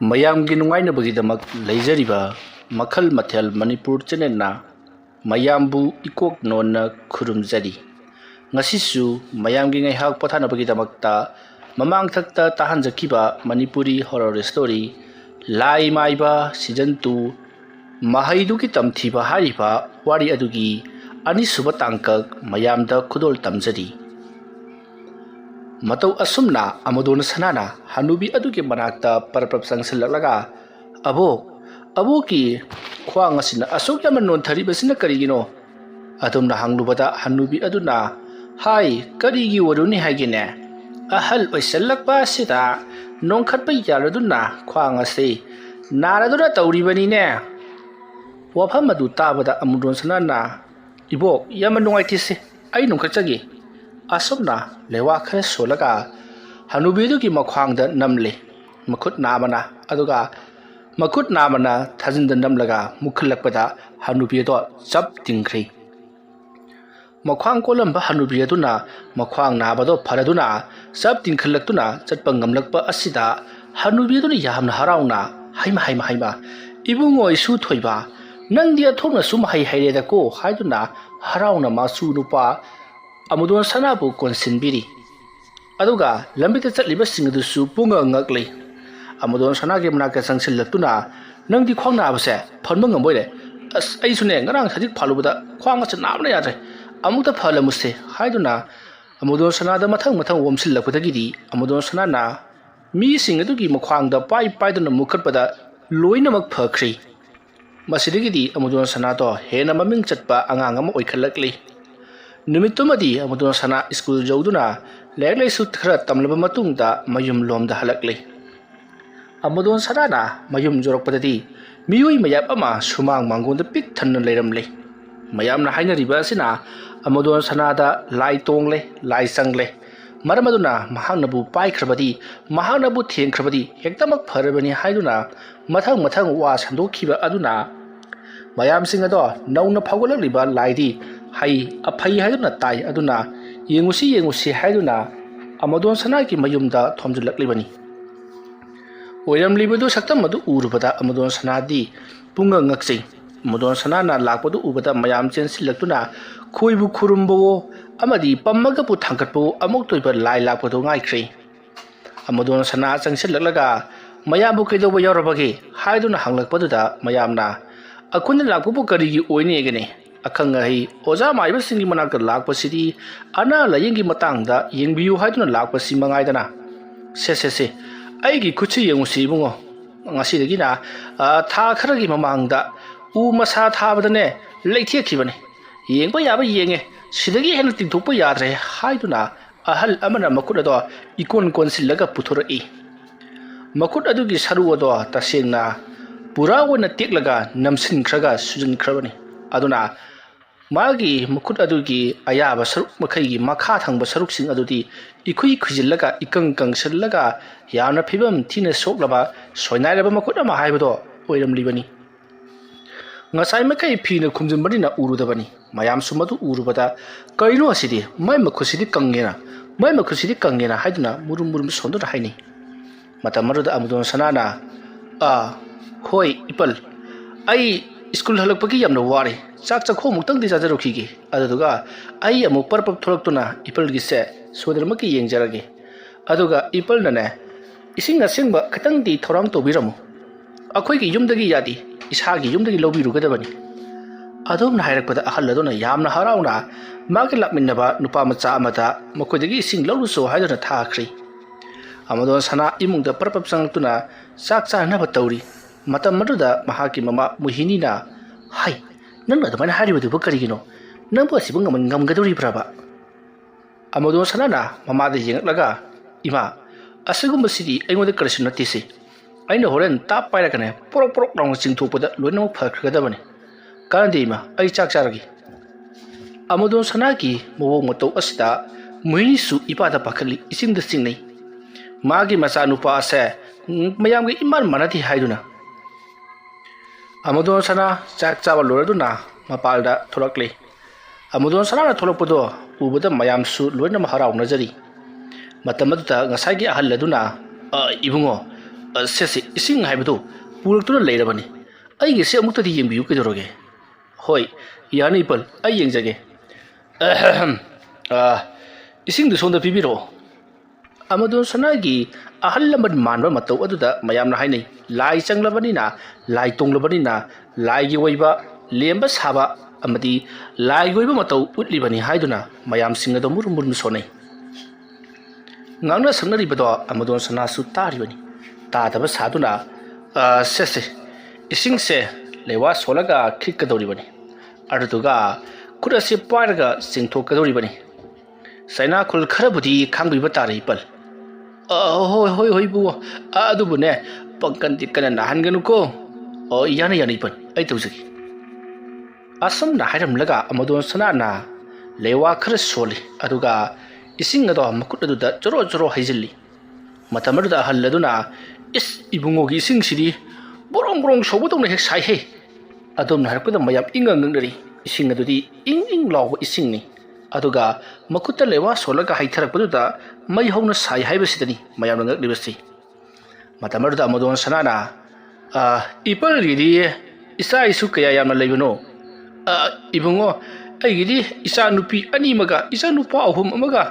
ꯃꯌꯥꯝꯒꯤ ꯅꯨꯡꯉꯥꯏꯅꯕꯒꯤꯗꯃꯛ ꯂꯩꯖꯔꯤꯕ ꯃꯈꯜ ꯃꯊꯦꯜ ꯃꯅꯤꯄꯨꯔ ꯆꯦꯅꯦꯜꯅ ꯃꯌꯥꯝꯕꯨ ꯏꯀꯣꯛ ꯅꯣꯟꯅ ꯈꯨꯔꯨꯝꯖꯔꯤ꯫ ꯉꯁꯤꯁꯨ ꯃꯌꯥꯝꯒꯤ ꯉꯥꯏꯍꯥꯛ ꯄꯣꯊꯥꯅꯕꯒꯤꯗꯃꯛꯇ ꯃꯃꯥꯡꯊꯛꯇ ꯇꯥꯍꯟꯖꯈꯤꯕ ꯃꯅꯤꯄꯨꯔꯤ ꯍꯣꯔꯔ ꯁ꯭ꯇꯣꯔꯤ ꯂꯥꯏ ꯃꯥꯏꯕ ꯁꯤꯖꯟ 2 ꯃꯍꯩꯗꯨꯒꯤ ꯇꯝꯊꯤꯕ ꯍꯥꯏꯔꯤꯕ ꯋꯥꯔꯤ ꯑꯗꯨꯒꯤ ꯑꯅꯤꯁꯨꯕ ꯇꯥꯡꯀꯛ ꯃꯌꯥꯝꯗ ꯈꯨꯗꯣꯜ ꯇꯝꯖꯔꯤ꯫ ꯃꯇꯧ ꯑꯁꯨꯝꯅ ꯑꯃꯗꯣꯟ ꯁꯅꯥꯅ ꯍꯅꯨꯕꯤ ꯑꯗꯨꯒꯤ ꯃꯅꯥꯛꯇ ꯄꯔꯞ ꯆꯪꯁꯤꯜꯂꯛꯂꯒ ꯑꯕꯣꯛꯀꯤ ꯈ꯭ꯋꯥꯡ ꯑꯁꯤꯅ ꯑꯁꯨꯛ ꯌꯥꯝꯅ ꯅꯣꯟꯊꯔꯤꯕꯁꯤꯅ ꯀꯔꯤꯒꯤꯅꯣ? ꯑꯗꯨꯝꯅ ꯍꯪꯂꯨꯕꯗ ꯍꯅꯨꯕꯤ ꯑꯗꯨꯅ ꯍꯥꯏ ꯀꯔꯤꯒꯤ ꯑꯣꯏꯔꯨꯅꯤ ꯍꯥꯏꯒꯦꯅꯦ? ꯑꯍꯜ ꯑꯣꯏꯁꯜꯂꯛꯄ ꯑꯁꯤꯗ ꯅꯣꯡꯈꯠꯄ ꯌꯥꯔꯗꯨꯅ ꯈ꯭ꯋꯥꯡ ꯑꯁꯤ ꯅꯥꯔꯗꯨꯅ ꯇꯧꯔꯤꯕꯅꯤꯅꯦ꯫ ꯋꯥꯐꯝ ꯑꯗꯨ ꯇꯥꯕꯗ ꯑꯃꯗꯣꯟ ꯁꯅꯥꯅ ꯏꯕꯣꯛ ꯌꯥꯝꯅ ꯅꯨꯡꯉꯥꯏꯇꯦꯁꯦ, ꯑꯩ ꯅꯣꯡꯈꯠꯆꯒꯦ꯫ ꯑꯁꯨꯝꯅ ꯂꯩꯋꯥ ꯈꯔ ꯁꯣꯜꯂꯒ ꯍꯅꯨꯕꯤꯗꯨꯒꯤ ꯃꯈ꯭ꯋꯥꯡꯗ ꯅꯝꯂꯦ ꯃꯈꯨꯠ ꯅꯥꯝꯃꯅ, ꯑꯗꯨꯒ ꯃꯈꯨꯠ ꯅꯥꯝꯃꯅ ꯊꯥꯖꯤꯟꯗ ꯅꯝꯂꯒ ꯃꯨꯛꯈꯠꯂꯛꯄꯗ ꯍꯅꯨꯕꯤ ꯑꯗꯣ ꯆꯞ ꯇꯤꯡꯈ꯭ꯔꯦ꯫ ꯃꯈ꯭ꯋꯥꯡ ꯀꯣꯜꯂꯝꯕ ꯍꯅꯨꯕꯤ ꯑꯗꯨꯅ ꯃꯈ꯭ꯋꯥꯡ ꯅꯥꯕꯗꯣ ꯐꯔꯗꯨꯅ ꯆꯞ ꯇꯤꯡꯈꯠꯂꯛꯇꯨꯅ ꯆꯠꯄ ꯉꯝꯂꯛꯄ ꯑꯁꯤꯗ ꯍꯅꯨꯕꯤ ꯑꯗꯨꯅ ꯌꯥꯝꯅ ꯍꯔꯥꯎꯅ ꯍꯩꯃ ꯏꯕꯨꯡꯉꯣ ꯏꯁꯨ ꯊꯣꯏꯕ, ꯅꯪꯗꯤ ꯑꯊꯣꯛꯅꯁꯨ ꯃꯍꯩ ꯍꯩꯔꯦꯗꯀꯣ ꯍꯥꯏꯗꯨꯅ ꯍꯔꯥꯎꯅ ꯃꯁꯨ ꯅꯨꯄꯥ ꯑꯃꯗꯣꯟ ꯁꯅꯥꯕꯨ ꯀꯣꯟꯁꯤꯟꯕꯤꯔꯤ꯫ ꯑꯗꯨꯒ ꯂꯝꯕꯤꯗ ꯆꯠꯂꯤꯕꯁꯤꯡ ꯑꯗꯨꯁꯨ ꯄꯨꯡꯉꯛ ꯉꯛꯂꯤ꯫ ꯑꯃꯗꯣꯟ ꯁꯅꯥꯒꯤ ꯃꯅꯥꯛꯇ ꯆꯪꯁꯤꯜꯂꯛꯇꯨꯅ ꯅꯪꯗꯤ ꯈ꯭ꯋꯥꯡ ꯅꯥꯕꯁꯦ ꯐꯟꯕ ꯉꯝꯕꯣꯏꯔꯦ? ꯑꯁ ꯑꯩꯁꯨꯅꯦ ꯉꯔꯥꯡ ꯁꯖꯤꯛ ꯐꯥꯜꯂꯨꯕꯗ ꯈ꯭ꯋꯥꯡ ꯑꯁꯤ ꯅꯥꯕꯅ ꯌꯥꯗ꯭ꯔꯦ, ꯑꯃꯨꯛꯇ ꯐꯍꯜꯂꯝꯃꯨꯁꯦ ꯍꯥꯏꯗꯨꯅ ꯑꯃꯗꯣꯟ ꯁꯅꯥꯗ ꯃꯊꯪ ꯑꯣꯝꯁꯤꯜꯂꯛꯄꯗꯒꯤꯗꯤ ꯑꯃꯗꯣꯟ ꯁꯅꯥꯅ ꯃꯤꯁꯤꯡ ꯑꯗꯨꯒꯤ ꯃꯈ꯭ꯋꯥꯡꯗ पाइदुना मुखꯠपदा लोइनमक फख्री। मसिदगिदी अमदोन सनातो हेना ममिंग चटपा अंगांग अमा ओइखलकली। नुमित्तुमदी अमदोन सना स्कूल जौदुना लाइक लाइसु खरा तमलबा मतुंगदा मयुम लोमदा हलकली। अमदोन सनाना मयुम जोरकपददी मियोइ मयाब अमा सुमांग मांगोंदा पिक थन्न लेरमले। मयामना हाइनरिबा असिना अमदोन सनादा लाई तोंगले लाई संगले। मरमदुना महांगनबु पाइख्रबदी महांगनबु थेंख्रबदी हेक्तमक फरबनी हाइदुना मथंग वा संदोखिबा अदुना मयामसिंग अदो नौना फावगललिबा लाइदी हाई अफै हाइदुना ताई अदुना येंगुसी हाइदुना अमदोन सनागी मयुमदा थोमजुलकलिबनी। ओइरमलिबदु सक्तम अदु उरुबदा अमदोन सनादी पुंग ngaksei। अमदोन सनाना लाकपदु उबदा मयाम चेंसिलक्तुना खोइबु खुरुमबो अमदी पम्मगपु थांगटपु अमुक तोइबा लाई लाकपदु ngaइख्रै। अमदोन सना चंसिलक्लगा मयामबु कैदौबा यावरबगे हाइदुना हंगलकपदुदा मयामना अखुन लाकपबु करिगी ओइनेगने अखंग हई ओजा माइबसिंगी मनाक लाकपसिदी अना लायंगी मतंगदा येंबियु हाइदुना लाकपसि मंगाइदना। से अइगी खुछि येंगुसि बुंगो ngasidagiना था खरगी ममांगदा उ मसा थाबदने लेथिखिबने येंबा याबा येंगे सिदगी हेन तिंथोकपा याद्रे हाइदुना अहल अमना मकुट अदो इकोन कोनसिलगा पुथुरई। मकुट अदुगी सरु अदो तसेंगना पुरा ओना टेकलगा नमसिनख्रगा सुजिनख्रबनी। अदुना मागी मकुट अदुगी अयाबा सरुक मखैगी मखा थंगबा सरुकसिंग अदुदी इखुई खुजिलगा इकंग कंगसलगा याना फिबम थिने सोकलबा सोइनाइरबा मकुट अमा हाइबदो ओइरमलिबनी। ngasai makai phina khumjumbarina urudabani mayam sumadu urubada kaino asidi mai makhusidi kangena haiduna murum sondura haini matamaruda amudon sanana hoi ipal ai school halakpagi yamna ware chak chakho muktang di jajarukige aduga ai amuk parpap tholaktuna ipal gi se sodarmaki yengjarage aduga ipal nane ising asingba khatang di thorang tobiramu akhoi gi yumdagi yadi इसागी युमदगी लौबिरुगदबनी। अदोमना हाइरकपदा अहल अदोना यामना हराउना मागे लाकमिन्नबा नुपा मचा अमदा मखोइदगी इसिंग लौरुसो हाइदुना थाख्री। अमदोन सना इमुंगदा परपप चंगतुना चाक चानबा तौरी मतम मदुदा महाकी mama मुहिनीना हाय नंग अदमाइना हारिबदुबो करिगिनो नंबो असिबो ngमगदोरिब्राबा। अमदोन सनाना ममादा येंगलगा इमा असगुमबसिदी अइंगोदा करसिन नतिसे अइना होरेन ताप पाइरकने पोरक लाउन चिंथोपदा लोइनमक फखरगदबने कानदेमा अइ चाक चारगी। अमदोन सनागी मवोंग मतौ असिदा मुहिनीसु इपादा पाखली इसिंगदा चिंगनै मागी मचा नुपा असे मयामगे इमान मनति हाइदुना। अमदोन सना चाक चाबा लोरदुना मपालदा थोलकले। अमदोन सनाना थोलकपदो उबदा मयामसु लोइनम हराउनजरी। मतमदुदा ngसाइगी अहल अदुना इबुंगो ꯁꯦ ꯏꯁꯤꯡ ꯍꯥꯏꯕꯗꯨ ꯄꯨꯔꯛꯇꯨꯅ ꯂꯩꯔꯕꯅꯤ ꯑꯩꯒꯤꯁꯦ ꯑꯃꯨꯛꯇꯗꯤ ꯌꯦꯡꯕꯤꯌꯨ ꯀꯩꯗꯧꯔꯒꯦ ꯍꯣꯏ ꯌꯥꯅꯤ ꯏꯄꯜ ꯑꯩ ꯌꯦꯡꯖꯒꯦ ꯏꯁꯤꯡꯗꯨ ꯁꯣꯝꯗ ꯄꯤꯕꯤꯔꯛꯑꯣ ꯑꯃꯗꯣꯟ ꯁꯅꯥꯒꯤ ꯑꯍꯜ ꯂꯃꯟ ꯃꯥꯟꯕ ꯃꯇꯧ ꯑꯗꯨꯗ ꯃꯌꯥꯝꯅ ꯍꯥꯏꯅꯩ ꯂꯥꯏ ꯆꯪꯂꯕꯅꯤꯅ ꯂꯥꯏ ꯇꯣꯡꯂꯕꯅꯤꯅ ꯂꯥꯏꯒꯤ ꯑꯣꯏꯕ ꯂꯦꯝꯕ ꯁꯥꯕ ꯑꯃꯗꯤ ꯂꯥꯏꯒꯤ ꯑꯣꯏꯕ ꯃꯇꯧ ꯎꯠꯂꯤꯕꯅꯤ ꯍꯥꯏꯗꯨꯅ ꯃꯌꯥꯝꯁꯤꯡ ꯑꯗꯨ ꯃꯨꯔꯨꯝ ꯃꯨꯔꯨꯝ ꯁꯣꯟꯅꯩ ꯉꯥꯡꯅ ꯁꯛꯅꯔꯤꯕꯗꯣ ꯑꯃꯗꯣꯟ ꯁꯅꯥꯁꯨ ꯇꯥꯔꯤꯕꯅꯤ ꯇꯥꯗꯕ ꯁꯥꯗꯨꯅ ꯁꯦ ꯏꯁꯤꯡꯁꯦ ꯂꯩꯋꯥ ꯁꯣꯜꯂꯒ ꯈꯤꯛꯀꯗꯧꯔꯤꯕꯅꯤ ꯑꯗꯨꯗꯨꯒ ꯈꯨꯠ ꯑꯁꯤ ꯄꯥꯏꯔꯒ ꯆꯤꯡꯊꯣꯛꯀꯗꯧꯔꯤꯕꯅꯤ ꯆꯩꯅꯥꯈꯨꯜ ꯈꯔꯕꯨꯗꯤ ꯈꯥꯡꯕꯤꯕ ꯇꯥꯔꯦ ꯏꯄꯜ ꯍꯣꯏ ꯏꯕꯨꯡꯉꯣ ꯑꯗꯨꯕꯨꯅꯦ ꯄꯪꯀꯟꯗꯤ ꯀꯟꯅ ꯅꯥꯍꯟꯒꯅꯨꯀꯣ ꯌꯥꯅꯤ ꯏꯄꯜ ꯑꯩ ꯇꯧꯖꯒꯦ ꯑꯁꯨꯝꯅ ꯍꯥꯏꯔꯝꯂꯒ ꯑꯃꯗꯣꯟ ꯁꯅꯥꯅ ꯂꯩꯋꯥ ꯈꯔ ꯁꯣꯜꯂꯤ ꯑꯗꯨꯒ ꯏꯁꯤꯡ ꯑꯗꯣ ꯃꯈꯨꯠ ꯑꯗꯨꯗ ꯖꯣꯔꯣ ꯖꯣꯔꯣ ꯍꯩꯖꯤꯜꯂꯤ ꯃꯇꯝ ꯑꯗꯨꯗ ꯑꯍꯜ ꯑꯗꯨꯅ ꯏꯕꯨꯡꯉꯣꯒꯤ ꯏꯁꯤꯡꯁꯤꯗꯤ ꯕꯣꯔꯣꯡ ꯕꯣꯔꯣꯡ ꯁꯧꯕꯗꯧꯅ ꯍꯦꯛ ꯁꯥꯏꯍꯦ ꯑꯗꯣꯝꯅ ꯍꯥꯏꯔꯛꯄꯗ ꯃꯌꯥꯝ ꯉꯛꯅꯔꯤ ꯏꯁꯤꯡ ꯑꯗꯨꯗꯤ ꯏꯪ ꯂꯥꯎꯕ ꯏꯁꯤꯡꯅꯤ ꯑꯗꯨꯒ ꯃꯈꯨꯠꯇ ꯂꯩꯋꯥ ꯁꯣꯜꯂꯒ ꯍꯩꯊꯔꯛꯄꯗꯨꯗ ꯃꯩ ꯍꯧꯅ ꯁꯥꯏ ꯍꯥꯏꯕꯁꯤꯗꯅꯤ ꯃꯌꯥꯝꯅ ꯉꯛꯂꯤꯕꯁꯤ ꯃꯇꯝ ꯑꯗꯨꯗ ꯑꯃꯗꯣꯟ ꯁꯅꯥꯅ ꯏꯄꯜꯒꯤꯗꯤ ꯏꯆꯥ ꯏꯁꯨ ꯀꯌꯥ ꯌꯥꯝꯅ ꯂꯩꯕꯅꯣ ꯏꯕꯨꯡꯉꯣ ꯑꯩꯒꯤꯗꯤ ꯏꯆꯥ ꯅꯨꯄꯤ 2 ꯑꯃꯒ ꯏꯆꯥ ꯅꯨꯄꯥ 3 ꯑꯃꯒ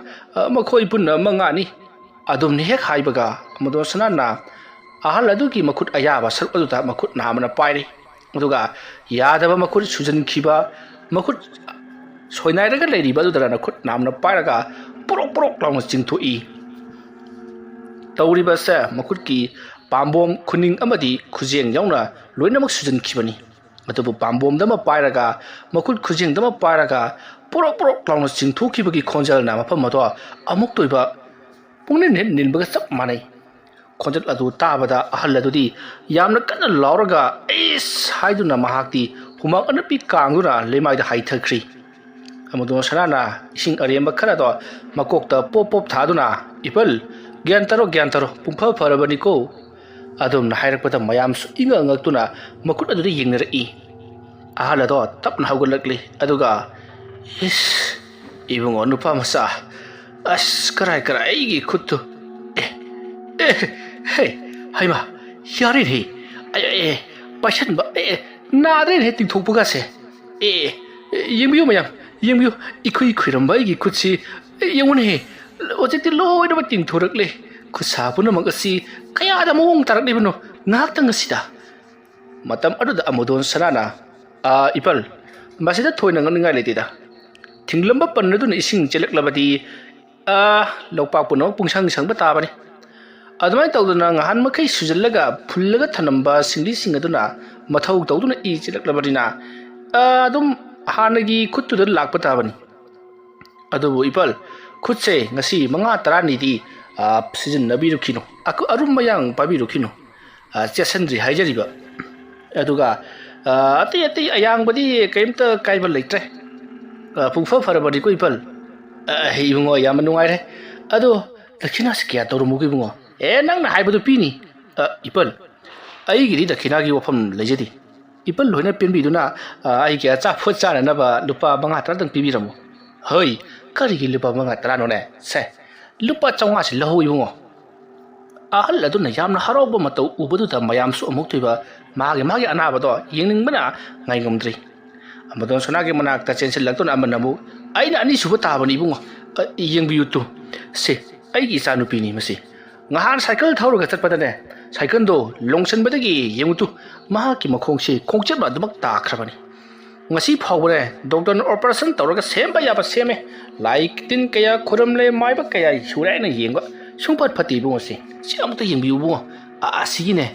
ꯃꯈꯣꯏ ꯄꯨꯟꯅ 5ꯅꯤ ꯑꯗꯨꯝꯅ ꯍꯦꯛ ꯍꯥꯏꯕꯒ ꯑꯃꯗꯣꯟ ꯁꯅꯥꯅ ꯑꯍꯜ ꯑꯗꯨꯒꯤ ꯃꯈꯨꯠ ꯑꯌꯥꯕ ꯁꯔꯨꯛ ꯑꯗꯨꯗ ꯃꯈꯨꯠ ꯅꯥꯝꯃꯅ ꯄꯥꯏꯔꯤ ꯑꯗꯨꯒ ꯌꯥꯗꯕ ꯃꯈꯨꯠ ꯁꯨꯖꯟꯈꯤꯕ ꯃꯈꯨꯠ ꯁꯣꯏꯅꯥꯏꯔꯒ ꯂꯩꯔꯤꯕ ꯑꯗꯨꯗꯅ ꯈꯨꯠ ꯅꯥꯝꯅ ꯄꯥꯏꯔꯒ ꯄꯣꯔꯣꯛ ꯂꯥꯎꯅ ꯆꯤꯡꯊꯣꯛꯏ ꯇꯧꯔꯤꯕꯁꯦ ꯃꯈꯨꯠꯀꯤ ꯄꯥꯝꯕꯣꯝ ꯈꯨꯅꯤꯡ ꯑꯃꯗꯤ ꯈꯨꯖꯦꯡ ꯌꯥꯎꯅ ꯂꯣꯏꯅꯃꯛ ꯁꯨꯖꯟꯈꯤꯕꯅꯤ ꯑꯗꯨꯕꯨ ꯄꯥꯝꯕꯣꯝꯗꯃ ꯄꯥꯏꯔꯒ ꯃꯈꯨꯠ ꯈꯨꯖꯦꯡꯗꯃ ꯄꯥꯏꯔꯒ ꯄꯣꯔꯣꯛ ꯂꯥꯎꯅ ꯆꯤꯡꯊꯣꯛꯈꯤꯕꯒꯤ ꯈꯣꯟꯖꯦꯜꯅ ꯃꯐꯝ ꯑꯗꯣ ꯑꯃꯨꯛ ꯇꯣꯏꯕ ꯄꯨꯡꯅꯤꯟ ꯍꯦꯛ ꯅꯤꯟꯕꯒ ꯆꯞ ꯃꯥꯟꯅꯩ ꯈꯣꯟꯖꯦꯜ ꯑꯗꯨ ꯇꯥꯕꯗ ꯑꯍꯜ ꯑꯗꯨꯗꯤ ꯌꯥꯝꯅ ꯀꯟꯅ ꯂꯥꯎꯔꯒ ꯑꯩꯁ ꯍꯥꯏꯗꯨꯅ ꯃꯍꯥꯛꯇꯤ ꯍꯨꯃꯥꯡ ꯑꯅꯞꯄꯤ ꯀꯥꯡꯗꯨꯅ ꯂꯩꯃꯥꯏꯗ ꯍꯥꯏꯊꯈ꯭ꯔꯤ ꯑꯃꯗꯣꯟ ꯁꯅꯥꯅ ꯏꯁꯤꯡ ꯑꯔꯦꯝꯕ ꯈꯔꯗꯣ ꯃꯀꯣꯛꯇ ꯄꯣꯞ ꯊꯥꯗꯨꯅ ꯏꯄꯜ ꯒ꯭ꯌꯥꯟ ꯇꯥꯔꯣ ꯄꯨꯡꯐ ꯐꯔꯕꯅꯤꯀꯣ ꯑꯗꯨꯝꯅ ꯍꯥꯏꯔꯛꯄꯗ ꯃꯌꯥꯝꯁꯨ ꯉꯛꯇꯨꯅ ꯃꯈꯨꯠ ꯑꯗꯨꯗ ꯌꯦꯡꯅꯔꯛꯏ ꯑꯍꯜ ꯑꯗꯣ ꯇꯞꯅ ꯍꯧꯒꯠꯂꯛꯂꯤ ꯑꯗꯨꯒ ꯏꯕꯨꯡꯉꯣ ꯅꯨꯄꯥ ꯃꯆꯥ ꯑꯁ ꯀꯔꯥꯏ ꯑꯩꯒꯤ ꯈꯨꯠꯇꯨ ꯍꯩꯃꯥ ꯌꯥꯔꯦꯅꯦ ꯄꯥꯏꯁꯟꯕ ꯅꯥꯗ꯭ꯔꯦꯅꯦ ꯇꯤꯡꯊꯣꯛꯄꯒꯁꯦ ꯌꯦꯡꯕꯤꯌꯨ ꯃꯌꯥꯝ ꯌꯦꯡꯕꯤꯌꯨ ꯏꯈꯨꯏ ꯈꯨꯏꯔꯝꯕ ꯑꯩꯒꯤ ꯈꯨꯠꯁꯤ ꯌꯦꯡꯉꯨꯅꯦ ꯍꯧꯖꯤꯛꯇꯤ ꯂꯣꯏꯅꯃꯛ ꯇꯤꯡꯊꯣꯔꯛꯂꯦ ꯈꯨꯠꯁꯥ ꯄꯨꯝꯅꯃꯛ ꯑꯁꯤ ꯀꯌꯥꯗ ꯃꯑꯣꯡ ꯇꯥꯔꯛꯂꯤꯕꯅꯣ ꯉꯥꯏꯍꯥꯛꯇꯪ ꯑꯁꯤꯗ ꯃꯇꯝ ꯑꯗꯨꯗ ꯑꯃꯗꯣꯟ ꯁꯅꯥꯅ ꯏꯄꯜ ꯃꯁꯤꯗ ꯊꯣꯏꯅ ꯉꯛꯅꯤꯡꯉꯥꯏ ꯂꯩꯇꯦꯗ ꯊꯤꯡꯂꯝꯕ ꯄꯟ ꯑꯗꯨꯅ ꯏꯁꯤꯡ ꯆꯦꯜꯂꯛꯂꯕꯗꯤ ꯂꯧꯄꯥꯛ ꯄꯨꯝꯅꯃꯛ ꯄꯨꯡꯁꯪꯕ ꯇꯥꯕꯅꯤ ꯑꯗꯨꯃꯥꯏꯅ ꯇꯧꯗꯨꯅ ꯉꯍꯥꯟ ꯃꯈꯩ ꯁꯨꯖꯜꯂꯒ ꯐꯨꯜꯂꯒ ꯊꯅꯝꯕ ꯁꯤꯡꯂꯤꯁꯤꯡ ꯑꯗꯨꯅ ꯃꯊꯧ ꯇꯧꯗꯨꯅ ꯆꯦꯜꯂꯛꯂꯕꯅꯤꯅ ꯑꯗꯨꯝ ꯍꯥꯟꯅꯒꯤ ꯈꯨꯠꯇꯨꯗ ꯂꯥꯛꯄ ꯇꯥꯕꯅꯤ ꯑꯗꯨꯕꯨ ꯏꯄꯜ ꯈꯨꯠꯁꯦ ꯉꯁꯤ 5-10ꯅꯤꯗꯤ ꯁꯤꯖꯤꯟꯅꯕꯤꯔꯨꯈꯤꯅꯨ ꯑꯔꯨꯝꯕ ꯌꯥꯡ ꯄꯥꯏꯕꯤꯔꯨꯈꯤꯅꯨ ꯆꯦꯠꯁꯟꯗ꯭ꯔꯤ ꯍꯥꯏꯖꯔꯤꯕ ꯑꯗꯨꯒ ꯑꯇꯩ ꯑꯌꯥꯡꯕꯗꯤ ꯀꯩꯝꯇ ꯀꯥꯏꯕ ꯂꯩꯇ꯭ꯔꯦ ꯄꯨꯡꯐ ꯐꯔꯕꯅꯤꯀꯣ ꯏꯄꯜ ꯏꯕꯨꯡꯉꯣ ꯌꯥꯝꯅ ꯅꯨꯡꯉꯥꯏꯔꯦ ꯑꯗꯣ ꯗꯈꯤꯅꯥꯁꯤ ꯀꯌꯥ ꯇꯧꯔꯝꯃꯨꯒꯦ ꯏꯕꯨꯡꯉꯣ ꯅꯪꯅ ꯍꯥꯏꯕꯗꯨ ꯄꯤꯅꯤ ꯏꯄꯜ ꯑꯩꯒꯤꯗꯤ ꯗꯈꯤꯅꯥꯒꯤ ꯋꯥꯐꯝ ꯂꯩꯖꯗꯦ ꯏꯄꯜ ꯂꯣꯏꯅ ꯄꯦꯟꯕꯤꯗꯨꯅ ꯑꯩꯒꯤ ꯑꯆꯥꯄꯣꯠ ꯆꯥꯅꯅꯕ ꯂꯨꯄꯥ 5-10ꯇꯪ ꯄꯤꯕꯤꯔꯝꯃꯨ ꯍꯣꯏ ꯀꯔꯤꯒꯤ ꯂꯨꯄꯥ 5-10ꯅꯣꯅꯦ ꯁꯦ ꯂꯨꯄꯥ 500ꯁꯤ ꯂꯧꯍꯧ ꯏꯕꯨꯡꯉꯣ ꯑꯍꯜ ꯑꯗꯨꯅ ꯌꯥꯝꯅ ꯍꯔꯥꯎꯕ ꯃꯇꯧ ꯎꯕꯗꯨꯗ ꯃꯌꯥꯝꯁꯨ ꯑꯃꯨꯛ ꯇꯣꯏꯕ ꯃꯥꯒꯤ ꯑꯅꯥꯕꯗꯣ ꯌꯦꯡꯅꯤꯡꯕꯅ ꯉꯥꯏꯉꯝꯗ꯭ꯔꯤ ꯑꯃꯗꯣꯟ ꯁꯅꯥꯒꯤ ꯃꯅꯥꯛꯇ ꯆꯦꯟꯁꯤꯜꯂꯛꯇꯨꯅ ꯑꯃꯅ ꯑꯃꯨꯛ ꯑꯩꯅ ꯑꯅꯤꯁꯨꯕ ꯇꯥꯕꯅꯤ ꯏꯕꯨꯡꯉꯣ ꯌꯦꯡꯕꯤꯌꯨ ꯇꯨ ꯁꯦ ꯑꯩꯒꯤ ꯏꯆꯥꯅꯨꯄꯤꯅꯤ ꯃꯁꯤ ꯉꯍꯥꯟ ꯁꯥꯏꯀꯜ ꯊꯧꯔꯒ ꯆꯠꯄꯗꯅꯦ ꯁꯥꯏꯀꯜꯗꯣ ꯂꯣꯡꯁꯟꯕꯗꯒꯤ ꯌꯦꯡꯉꯨ ꯇꯨ ꯃꯍꯥꯛꯀꯤ ꯃꯈꯣꯡꯁꯤ ꯈꯣꯡꯆꯦꯠ ꯑꯗꯨꯃꯛ ꯇꯥꯈ꯭ꯔꯕꯅꯤ ꯉꯁꯤ ꯐꯥꯎꯕꯅꯦ ꯗꯣꯛꯇꯔꯅ ꯑꯣꯄꯔꯦꯁꯟ ꯇꯧꯔꯒ ꯁꯦꯝꯕ ꯌꯥꯕ ꯁꯦꯝꯃꯦ ꯂꯥꯏ ꯇꯤꯟ ꯀꯌꯥ ꯈꯨꯔꯝꯂꯦ ꯃꯥꯏꯕ ꯀꯌꯥ ꯁꯨꯔꯦ ꯑꯩꯅ ꯌꯦꯡꯕ ꯁꯨꯡꯐꯠ ꯐꯠꯇꯦ ꯏꯕꯨꯡꯉꯣ ꯁꯤ ꯑꯃꯨꯛꯇ ꯌꯦꯡꯕꯤꯌꯨ ꯏꯕꯨꯡꯉꯣ ꯑꯁꯤꯒꯤꯅꯦ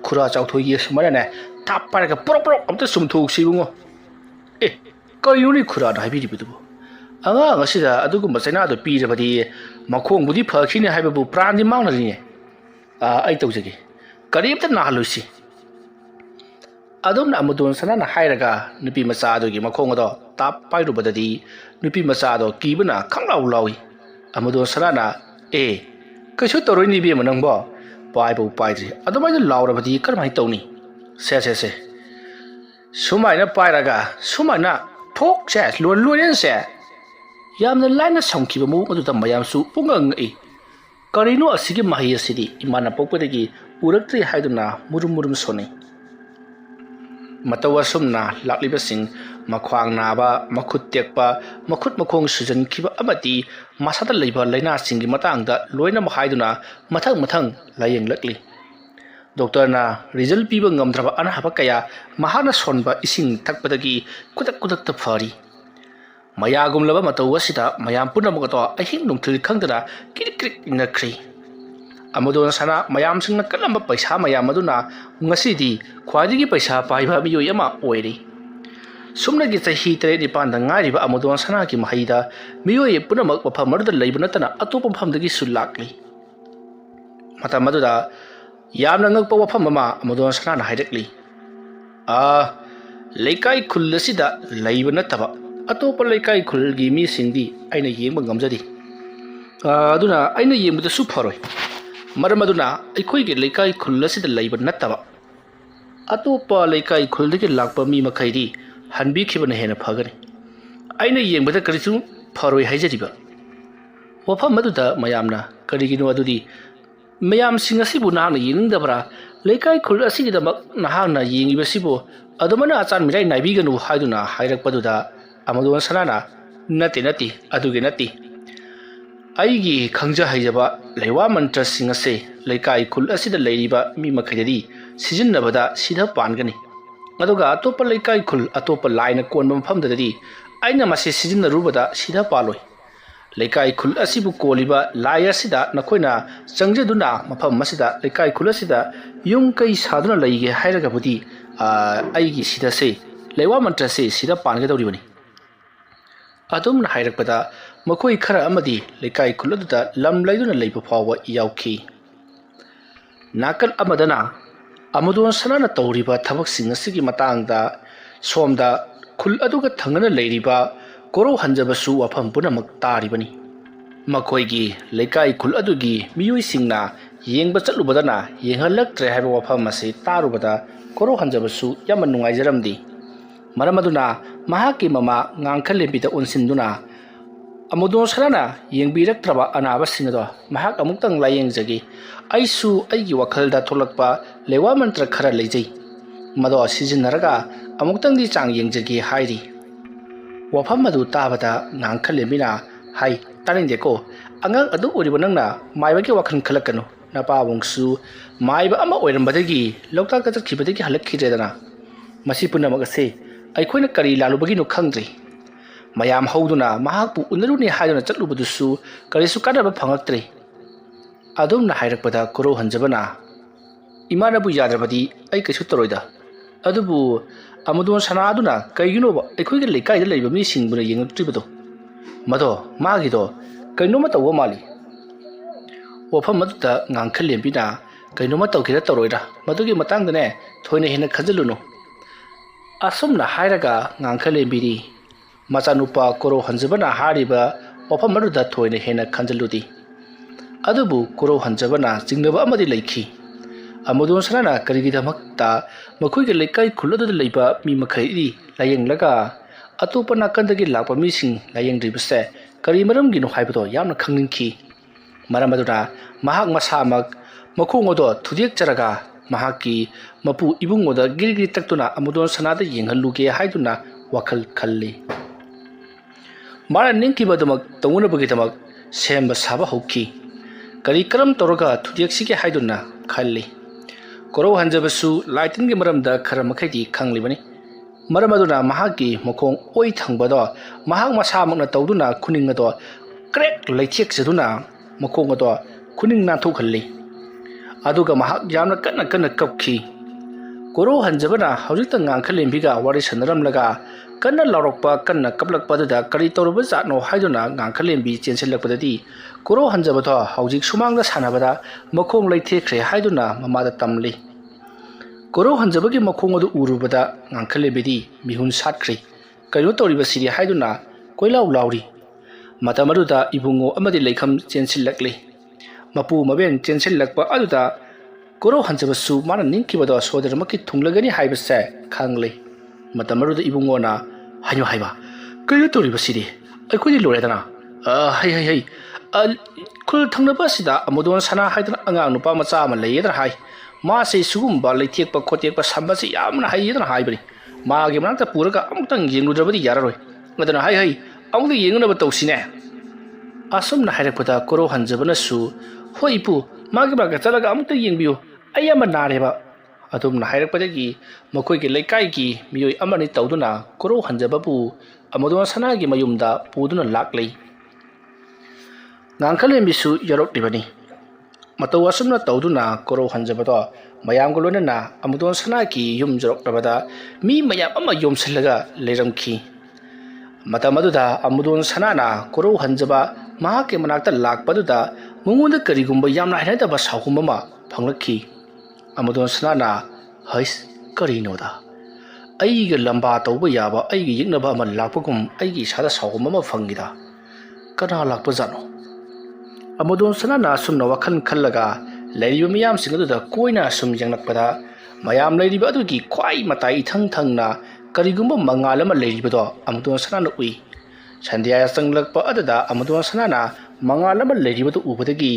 ꯈꯨꯔꯥ ꯆꯥꯎꯊꯣꯏꯒꯤ ꯁꯨꯃꯥꯏꯅꯅꯦ ꯇꯥꯞ ꯄꯥꯏꯔꯒ ꯄꯣꯔꯣꯛ ꯑꯝꯇ ꯆꯨꯝꯊꯣꯛꯁꯤ ꯏꯕꯨꯡꯉꯣ ꯀꯔꯤꯅꯣꯅꯦ ꯈꯨꯔꯥꯗ ꯍꯥꯏꯕꯤꯔꯤꯕꯗꯨꯕꯨ ꯑꯉꯥꯡ ꯑꯁꯤꯗ ꯑꯗꯨꯒꯨꯝꯕ ꯆꯩꯅꯥꯗꯣ ꯄꯤꯔꯕꯗꯤ ꯃꯈꯣꯡꯕꯨꯗꯤ ꯐꯈꯤꯅꯦ ꯍꯥꯏꯕꯕు ꯄ꯭ꯔꯥꯟꯗꯤ ꯃꯥꯡꯅꯔꯤꯅꯦ ꯑꯩ ꯇꯧꯖꯒꯦ ꯀꯔꯤꯝꯇ ꯅꯥꯍꯜꯂꯣꯏꯁꯤ ꯑꯗꯣꯝꯅ ꯑꯃꯗꯣꯟ ꯁꯅꯥꯅ ꯍꯥꯏꯔꯒ ꯅꯨꯄꯤ ꯃꯆꯥ ꯑꯗꯨꯒꯤ ꯃꯈꯣꯡ ꯑꯗꯣ ꯇꯥꯞ ꯄꯥꯏꯔꯨꯕꯗꯗꯤ ꯅꯨꯄꯤ ꯃꯆꯥ ꯑꯗꯣ ꯀꯤꯕꯅ ꯈꯪꯂꯥꯎ ꯂꯥꯎꯏ ꯑꯃꯗꯣꯟ ꯁꯅꯥꯅ ꯀꯩꯁꯨ ꯇꯧꯔꯣꯏꯅꯦ ꯏꯕꯦꯝꯃ ꯅꯪꯕꯣ ꯄꯥꯏꯕꯕꯨ ꯄꯥꯏꯗ꯭ꯔꯤ ꯑꯗꯨꯃꯥꯏꯅ ꯂꯥꯎꯔꯕꯗꯤ ꯀꯔꯝꯍꯥꯏꯅ ꯇꯧꯅꯤ ꯁꯦ ꯁꯨꯃꯥꯏꯅ ꯄꯥꯏꯔꯒ ꯁꯨꯃꯥꯏꯅ ꯊꯣꯛꯁꯦ ꯂꯣꯏꯔꯦꯟꯁꯦ ꯌꯥꯝꯅ ꯂꯥꯏꯅ ꯁꯝꯈꯤꯕ ꯃꯑꯣꯡ ꯑꯗꯨꯗ ꯃꯌꯥꯝꯁꯨ ꯄꯨꯡꯉꯛ ꯉꯛꯏ ꯀꯔꯤꯅꯣ ꯑꯁꯤꯒꯤ ꯃꯍꯩ ꯑꯁꯤꯗꯤ ꯏꯃꯥꯅ ꯄꯣꯛꯄꯗꯒꯤ उरक्ट्री हाइदुना मुरुम मुरुम सोनी मतव असुमना लाक्लिबसिंग मख्वांग नाबा मखुत तेक्पा मखुत मखोंग सुजनखिबा अमति मसादा लैबा लैना सिंगी मतंगदा लोइना हाइदुना मथंग मथंग लायेंगलक्ली डॉक्टर ना रिजल्ट पीबा ngамद्रबा अनहाबा कया महाना सोनबा इसिंग थकपदगी कुदक कुदक फरी मयागुमलबा मतवसिदा मयाम पुनमगतो अहिंग नुंथुल खंगदना किरिक किरिक नखरी अमदोन सना मयाम सिंग कलंबा पैसा मयाम मदुना ngasiदी ख्वादिगी पैसा पाइबा मियोय अमा ओइरी सुमनगी चही तरे निपान ngairiba अमदोन सना की महिदा मियोय पुनमक मफमरद लैब नतना अतोप मफमदगी सुलाकली मता मदुदा यामना ngakpa wafam ama अमदोन सना ना हाइरकली लेकाई खुल असिदा लैब नतबा अतोप लेकाई खुल गी मी सिंगदी आइना येंबा ngamjadi aduna aina yengbuda su pharoi मरमदुना अखोइगे लेकाई खुल असिदा लैब नतबा अतोपा लेकाई खुलदगी लाक्पा मी मखैदी हनबिखिबना हेना फगनी आइना येंबदा करिसु फरोइ हाइजरिबा वफम मदुदा मयामना करिगिनो अदुदी मयाम सिंग असिबु नाना येंगदबरा लेकाई खुल असिगिदमक नाहाना येंगिबसिबु अदुमना आचान मिराइ नाइबिगनु हाइदुना हाइरकपदुदा अमदोन सनाना नते नति अदुगे नति आइगी खंगजा हाइजबा लेवा मंत्र सिंग असे लेकाई खुल असिदा लैरिबा मी मखैददी सिजिन्नबदा सिधा पानगनी अदुगा अतोप लेकाई खुल अतोप लाइन कोनबा मफमददी आइना मासे सिजिन्नरुबदा सिधा पालोय लेकाई खुल असिबु कोलिबा लाई असिदा नखोइना चंगजदुना मफम मसिदा लेकाई खुल असिदा युम कई सादुना लैगे हाइरगबुदी आइगी सिदा से लेवा मंत्र से सिधा पानगदौरिबनी अदुम हाइरकपदा मखोई खरा अमदी लेकाई खुलदुदा लम लैदुना लैब फावबा याउखी नाकल अमदना अमदोन सनाना तौरिबा थबक सिंग असिगी मतंगदा सोमदा खुल अदुगा थंगना लैरिबा कोरो हंजबसु वफम पुनमक तारिबनी मखोइगी लेकाई खुल अदुगी मियोइ सिंगना येंगबा चलुबदना येंगहलक्त्रे हाइबा वफम असे तारुबदा कोरो हंजबसु यामन नुंगाइजरमदी मरमदुना महाकी ममा ngankhalebida onsinदुना अमदोन सनाना येंबिरक्त्रबा अनाबा सिंगदो महाक अमुक्तंग लायेंजगी आइसु आइगी वखलदा थोलकपा लेवा मंत्र खरा लेजै मदो सिजिनरगा अमुक्तंगदी चांग येंजगी हाइरी वफम मदु ताबदा ngankhalebiना हाइ तानिंदेको अंगांग अदु ओरिबा नंगना माइबागी वखन खलकनु नपाबुंगसु माइबा अमा ओइरमबदगी लोकताक चखिबदगी हलक्खिरेदना मसी पुनमक असे अखोइना करी लालुबगिनो खंग्री मयाम हौदुना महाकपु उनरुनि हाइदुना चलुबदुसु करिसु कानबा फंगक्त्रे अदुमना हाइरकपदा कोरो हंजबना इमानबु याद्रबदी ऐ कैसु तरोइदा अदुबु अमदोन सनादुना कैगिनोबा अखोइगे लेकाइदा लैबा मी सिंगबुना येंगक्त्रिबदो मदो मागिदो कैनोमा तौबा माली वफम मदुदा ngankhalebiना कैनोमा तौखिरा तरोइदा मदुगी मतंगदने थोइना हेना खजलुनो असुमना हाइरगा ngankhalebiरी मचानुपा कोरो हंजबना हारिबा वफम मदुदा थोइना हेना खंजलुदी अदुबु कोरो हंजबना चिंगनबा अमदि लैखी अमदोन सनाना करिगिदमक्ता मखोइगे लेकाई खुलदुदा लैबा मी मखैदी लायेंगलगा अतोपा नाकंदगी लापा मिसिंग लायेंद्रिबसे करी मरमगिनो हाइबदो यामना खंगनिंखी मरमदुना महाक मसामक मखोंगोदो थुदियक चरगा महाकी मपु इबुंगोदा गिरिगिरि तक्तुना अमदोन सनादा येंगहलुगे हाइदुना वखल खल्ली मारा निंकिबदमक तौनबगिदमक सेंबा साबा हौखी करी करम तौरगा थुदियकसिगे हाइदुना खल्ली कोरो हंजबसु लाइटिंगे मरमदा खरा मखैदी खंगलिबनी मरमदुना महाकी मखोंग ओइ थंगबदो महाक मसामकना तौदुना खुनिंगदो क्रेक लैथेक्सदुना मखोंगदो खुनिंग नाथोखल्ली अदुगा महाक यामना कन्ना कन्ना कपखी कोरो हंजबना हौजिकता ngankhalebiga वारि सनरमलगा कन्ना लौरकपा कन्ना कपलकपदुदा करी तौरबा जानो हाइदुना ngankhalebi चेनसिलकपददी कोरो हंजबदो हौजिक सुमांगदा सानबदा मखोंग लैथेख्रे हाइदुना ममादा तमली कोरो हंजबगी मखोंगदु उरुबदा ngankhalebiदी मिहुन सातख्रे कइनो तौरिबसिरी हाइदुना कोइलाउ लाउरी मतमरुदा इबुंगो अमदि लैखम चेनसिलकले मपु मबेन चेनसिलकपा अदुदा कोरो हंजबसु माना निंकिबदो सोदरमकी थुंगलगनी हाइबसे खांगले मतमरुदा इबुंगोना हाइनो हाइबा कइनो तौरिबसिरी अखोइदि लोरेदना हाइ हाइ हाइ खुल थंगनबसिदा अमदोन सना हाइदना अंगांग नुपा मचा अमा लैयेदरा हाइ मासे सुगुम्बा लेथेक्पा खोटेक्पा सामबासे यामना हाइदना हाइबनी मागे मनाक्ता पुरगा अमुक्तंग येंगुद्रबदि याररोय अदना हाइ हाइ अमुक्ता येंगुनबा तौसिने असुमना हाइरकपदा कोरो हंजबनसु होय इपु मागे मनाक्ता चलगा अमुक्ता येंगबियो अय अमा नारेबा अदुमना हाइरकपदगी मखोयगे लेकाइगी मियोय अमनि तौदुना कोरो हंजबबु अमदोन सनागी मयुमदा पुदुना लाक्लै ngangkhalembisu yarokdibani matau asumna tawduna koro hanjabado mayamgo loinana amudon sanaki yum jarokdabada mi mayam ama yomsillaga leiramkhi matamaduda amudon sanana koro hanjaba mahake manakta lakpaduda mungonda karigumba yamna hainadaba sahumama phanglakhi amudon sanana hais karinoda aiga lamba tawba yaba aigi yiknaba ama lakpagum aigi sada sahumama phangida kana lakpajano अमुदोन सनाना सुमना वखन खल्लगा लैरिब मियाम सिंगदुदा कोइना सुम जंगलकपदा मयाम लैरिब अदुगी ख्वाइ मताइ थंग थंगना करिगुम्बा मंगाल अमा लैरिबदो अमुदोन सनाना उइ संध्या संगलकपा अददा अमुदोन सनाना मंगाल अमा लैरिबदो उबदगी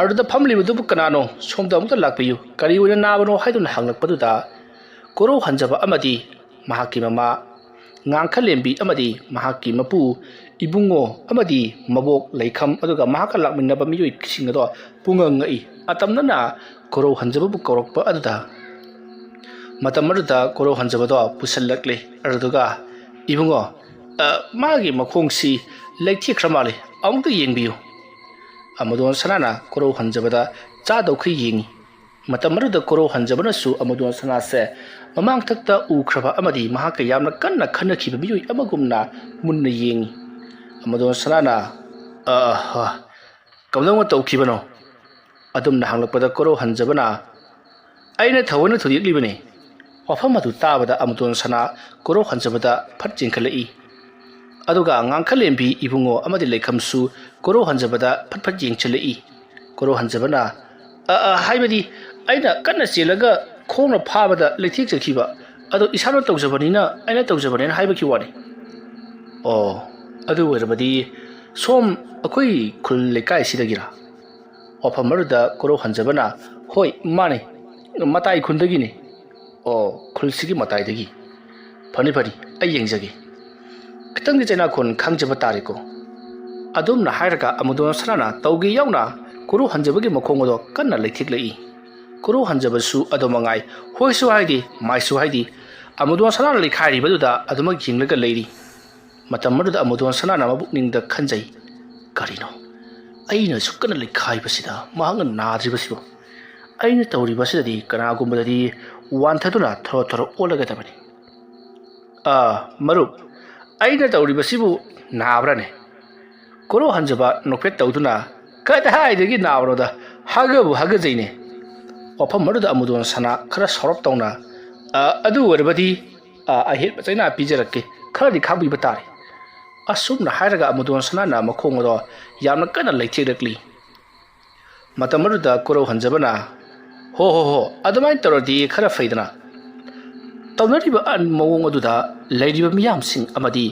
अरुदा फमलिबदुबु कनानो सोमदा अमुता लाकपियु करि ओइना नाबनो हाइदुन हांगलकपदुदा कोरो हंजबा अमदी महाकी mama ngangkhalembi amadi mahaki mapu ibungo amadi mabok leikham aduga mahaka lakminaba miyoi kisingado pungangai atamnana koro hanjaba bu korokpa aduda matamaruda koro hanjaba do pusallakle aduga ibungo magi makhongsi leithi khramale amukta yengbiyu amadon sanana koro hanjaba da cha dawkhi yengi matamaruda koro hanjabana su amadon sana se mamang takta ukraba amadi mahaka yamna kanna khanakhiba miyoi amagumna munna yengi amadon sanana kamdong tawkhibano adumna hanglakpada koro hanjabana aina thawna thudiklibane wafam adu tabada amadon sana koro hanjabada phatjingkhalai aduga ngangkhalembi ibungo amadi lekhamsu koro hanjabada phatphat yengchalai koro hanjabana haibadi aina kanna chelaga khona phabada lethik chakhiba ado isano tawjabanina aina tawjabanena haibaki wani adu werabadi som akoi khul lekai sidagira ofamaruda koro hanjabana hoi mane matai khundagini khulsigi matai dagi phani phani ai yengjage kitang jena khon khangjaba tariko adumna hairaga amudon sanana tawgi yauna koro hanjabagi makhongodo kanna lethik lei koro hanjabasu adomangai hoisu haidi maisu haidi amudon sanana lekhari baduda aduma jinglaga leiri matamaduda amudon sanana mabukningda khanjai karino aina sukana lekhai basida mahanga nadri basibo aina tawri basidadi kana gumbadadi wanthaduna thoro thoro olaga tabani marup aina tawri basibu nabrane koro hanjaba nokpet tawduna kada haidagi nabroda hagabu hagajaine ofamaruda amudon sana khara sorop tawna adu werabadi ahit bachaina pijarakke kharadi khabi batare asumna hairaga amudon sana na makhongodo yamna kana leithekli matamaruda koro hanjabana ho adumai tarodi khara faidana tawnariba an mawong aduda leiriba miyam sing amadi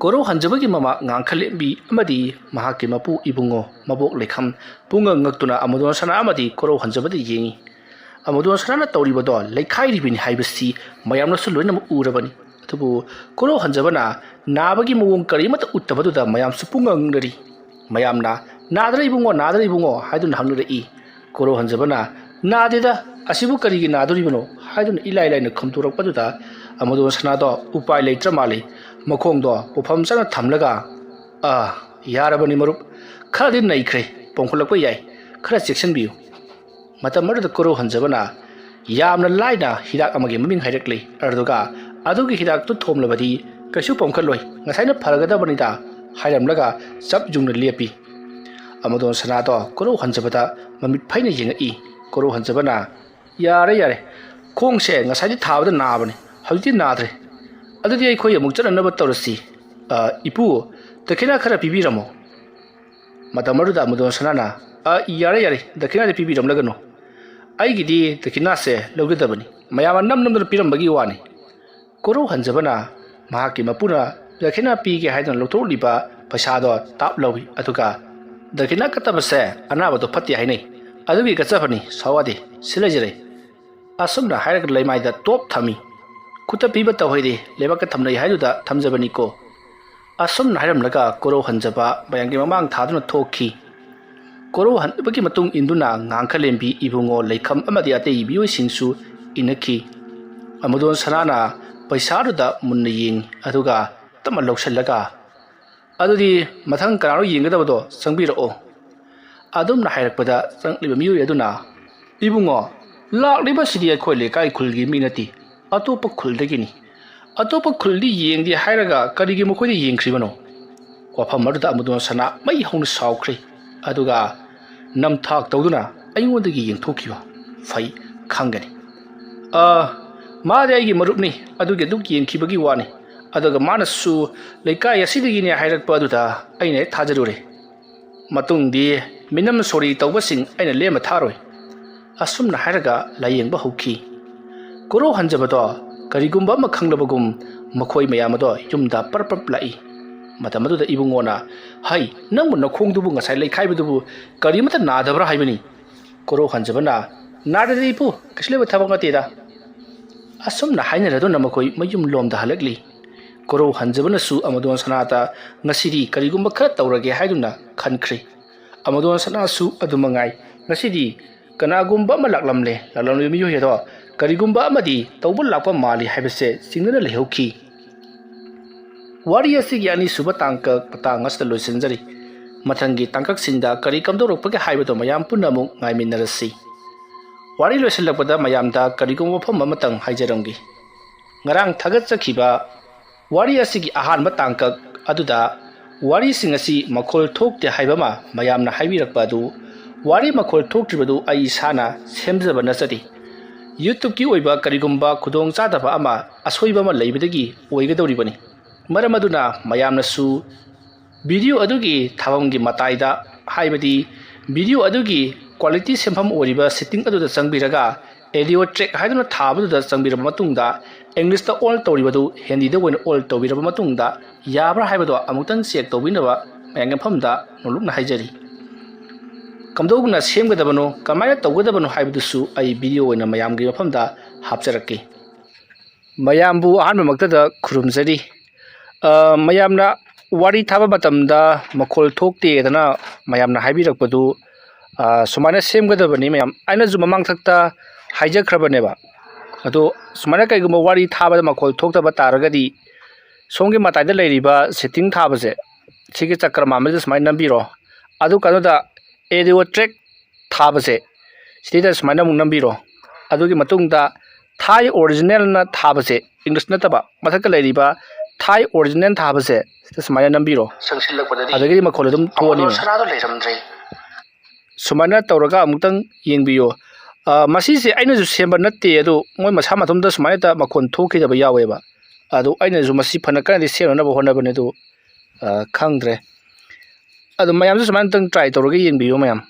koro hanjabagi mama ngangkhalembi amadi mahaki mapu ibungo mabok lekham punga ngaktuna amudon sana amadi koro hanjabadi yengi amudon sana tawribado leikhai ribini haibasi mayamna su loina urabani tubu koro hanjabana nabagi mawong karimata uttabaduda mayam su punga ngari mayamna nadra ibungo haidun hangnurei koro hanjabana nadeda asibu karigi naduribano haidun ilai na khamturakpaduda amudon sana do upai leitra male makhongdo pofam chana thamlaga yarabani marup khadi naikre pongkhulakpa yai khara section biu matamaruda koro hanjabana yamna laina hidak amage maming hairakle arduga adugi hidak tu thomlabadi kasu pongkhaloi ngasaina pharagadabani hairamlaga chap jungna lepi amadon sana do koro hanjabada mamit phaina yengai koro hanjabana yare khongse ngasai thabada nabani hauti nadre adudi ai khoi amuk chananaba tawrasi ipu dakina khara pibiramo matamaruda amudon sanana yare dakina pibiram lagano ai gidi dakina se logedabani mayama nam pirambagi wani koro hanjabana mahaki mapuna dakina pige haidan loktor liba pasado tap lobi atuka dakina katabase anaba do phati hainai adugi kachapani sawade silajare asumna hairaka leimaida top thami kuta piba tawhidi lebaka thamnai haiduda thamjabani ko asumna hairamlaga koro hanjaba bayangi mamang thaduna thokhi koro hanbagi matung induna ngangkhalembi ibungo leikham amadi atei bioi singsu inakhi amadon sanana paisaruda munna yeng aduga tama loksallaga adudi mathang kararo yengadabado sangbirao adumna hairakpada sangliba mioi aduna ibungo lakliba sidi khoi lekai khulgi minati atopa khuldagini atopa khuldi yengdi hairaga karigi mokoi yengkribano wafam maruda amadon sana mai hon saukri aduga namthak tawduna aingondagi yengthokhiba fai khangani maade aigi marupni aduge duk yengkhibagi wani aduga manasu leikai asidagi ne hairakpa aduda aine thajarure matungdi minam sori tawbasing aina lema tharoi asumna hairaga layengba hokhi koro hanjabado karigumba ma khanglabagum makhoi mayamado yumda parpap lai matamaduda ibungona hai nang mun khongdubu ngasai leikhaibudubu karimata nadabra haibani koro hanjabana nadadipu kisleba thabangati da asumna hainarado namakoi mayum lomda halakli koro hanjabana su amadon sanata ngasidi karigumba khara tawrage haiduna khankhri amadon sana su adumangai ngasidi kanagumba malaklamle lalamle miyo hedo karigumba amadi tawbul lakpa mali haibase singnana lehokhi wari asigi ani suba tangka patangas da loisenjari mathangi tangkak sinda kari kamdorokpage haibato mayam punamu ngaiminarasi wari loiselakpada mayamda karigumba pham amatang haijarangi ngarang thagat chakhiba wari asigi ahanba tangkak aduda wari singasi makhol thokte haibama mayamna haibirakpa adu wari makhol thoktribadu ai sana semjaba nasati YouTube ki oiba karigumba khudong chadaba ama asoiba ma leibadagi oigadoribani maramaduna mayamna su video adugi thabamgi mataida haibadi video adugi quality sempham oriba setting aduda changbiraga audio track haiduna thabaduda changbiraba matungda english ta all toribadu hindi da wena all tobiraba matungda yabra haibado amutang check tobinaba mayangam phamda nolukna haijari kamdogna semgadabano kamaya tawgadabano haibudusu ai video oina mayamgi mafamda hapjarake mayambu ahanba maktada khurumjari mayamna wari thaba matamda makhol thokte dana mayamna haibirakpadu sumana semgadabani mayam aina ju mamang thakta haijakhrabaneba ado sumana kaiguma wari thaba makhol thoktaba taragadi somgi mataida leiriba setting thabase sigi chakrama amade sumai nambiro adu kanoda audio track thabase sida sumana mung nambiro adugi matungda thai original na thabase english nataba mathaka leiriba thai original thabase sida sumana nambiro sangsilakpadadi adagi makhol dum thoni sarado leiramdre sumana tawraga amutang yengbiyo masi se aina ju semba natte adu moi masa mathumda sumana ta makhon thoki daba yaweba adu aina ju masi phana kanadi sena ba hona bane du khangdre adu mayam ju sumana tang try tawraga yengbiyo mayam